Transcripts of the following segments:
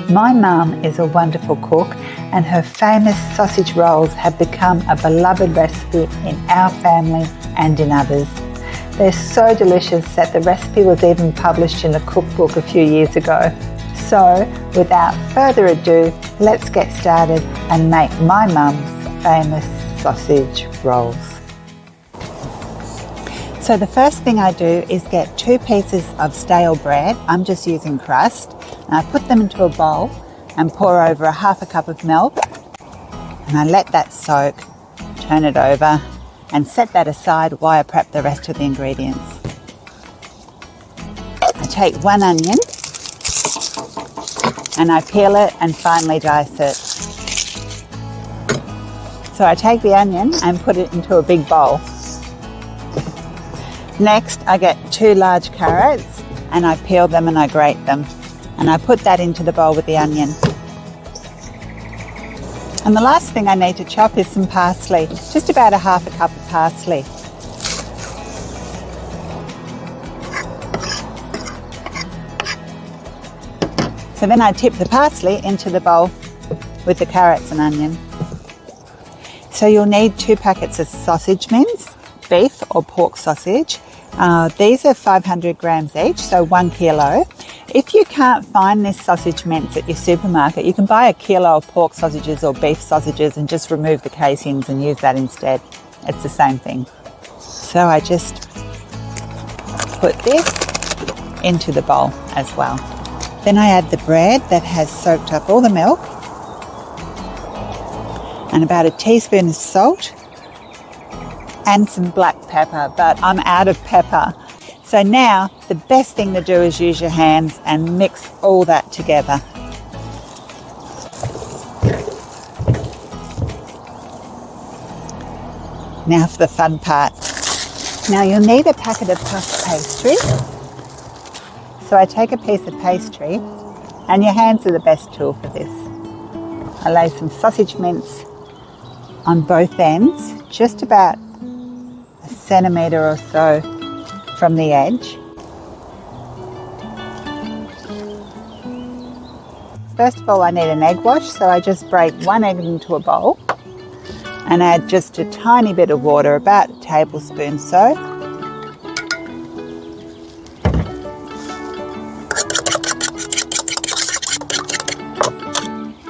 My mum is a wonderful cook and her famous sausage rolls have become a beloved recipe in our family and in others. They're so delicious that the recipe was even published in a cookbook a few years ago. So, without further ado, let's get started and make my mum's famous sausage rolls. So the first thing I do is get 2 pieces of stale bread. I'm just using crust. And I put them into a bowl and pour over a half a cup of milk. And I let that soak, turn it over and set that aside while I prep the rest of the ingredients. I take 1 onion and I peel it and finely dice it. So I take the onion and put it into a big bowl. Next, I get 2 large carrots and I peel them and I grate them. And I put that into the bowl with the onion. And the last thing I need to chop is some parsley, just about a half a cup of parsley. So then I tip the parsley into the bowl with the carrots and onion. So you'll need 2 packets of sausage mince, beef or pork sausage. These are 500 grams each, so 1 kilo. If you can't find this sausage mince at your supermarket, you can buy a kilo of pork sausages or beef sausages and just remove the casings and use that instead. It's the same thing. So I just put this into the bowl as well. Then I add the bread that has soaked up all the milk and about a teaspoon of salt and some black pepper, but I'm out of pepper. So now the best thing to do is use your hands and mix all that together. Now for the fun part. Now you'll need a packet of puff pastry. So I take a piece of pastry, and your hands are the best tool for this. I lay some sausage mince on both ends, just about a centimetre or so from the edge. First of all, I need an egg wash, so I just break 1 egg into a bowl and add just a tiny bit of water, about a tablespoon so.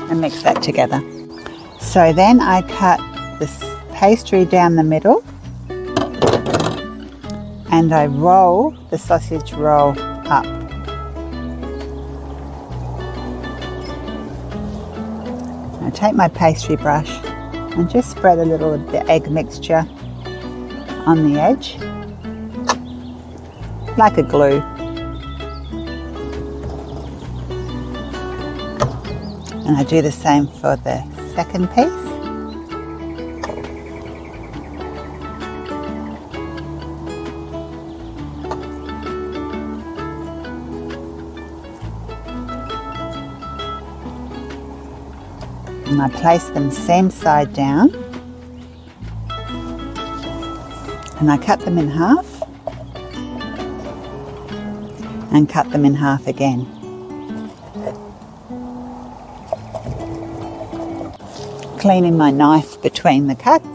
And mix that together. So then I cut this pastry down the middle and I roll the sausage roll up. I take my pastry brush and just spread a little of the egg mixture on the edge, like a glue. And I do the same for the second piece. And I place them same side down and I cut them in half and cut them in half again. Cleaning my knife between the cuts.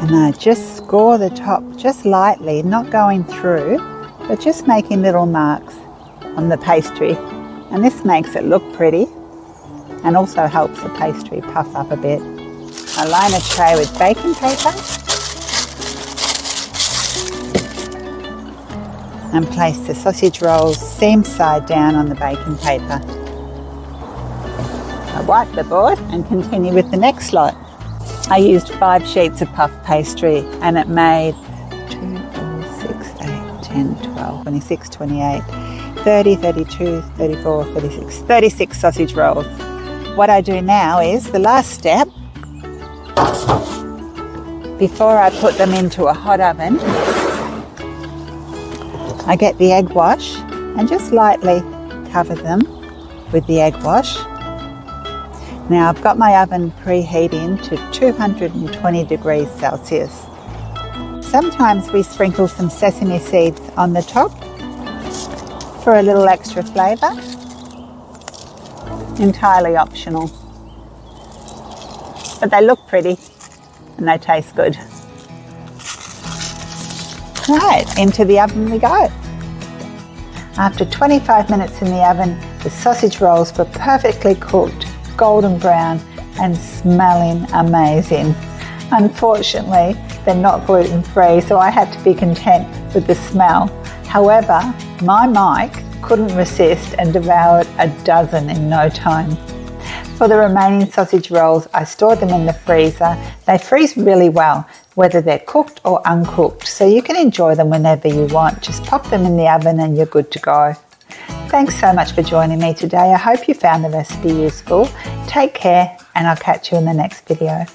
And I just score the top just lightly, not going through, but just making little marks on the pastry. And this makes it look pretty and also helps the pastry puff up a bit. I line a tray with baking paper and place the sausage rolls seam side down on the baking paper. I wipe the board and continue with the next lot. I used 5 sheets of puff pastry and it made 2, 4, 6, 8, 10, 12, 26, 28, 30, 32, 34, 36, 36 sausage rolls. What I do now is the last step, before I put them into a hot oven, I get the egg wash and just lightly cover them with the egg wash Now I've got my oven preheating to 220 degrees Celsius. Sometimes we sprinkle some sesame seeds on the top for a little extra flavour. Entirely optional. But they look pretty and they taste good. Right, into the oven we go. After 25 minutes in the oven, the sausage rolls were perfectly cooked, golden brown and smelling amazing. Unfortunately, they're not gluten-free, so I had to be content with the smell. However, my Mike couldn't resist and devoured a dozen in no time. For the remaining sausage rolls, I stored them in the freezer. They freeze really well, whether they're cooked or uncooked, so you can enjoy them whenever you want. Just pop them in the oven and you're good to go. Thanks so much for joining me today. I hope you found the recipe useful. Take care, and I'll catch you in the next video.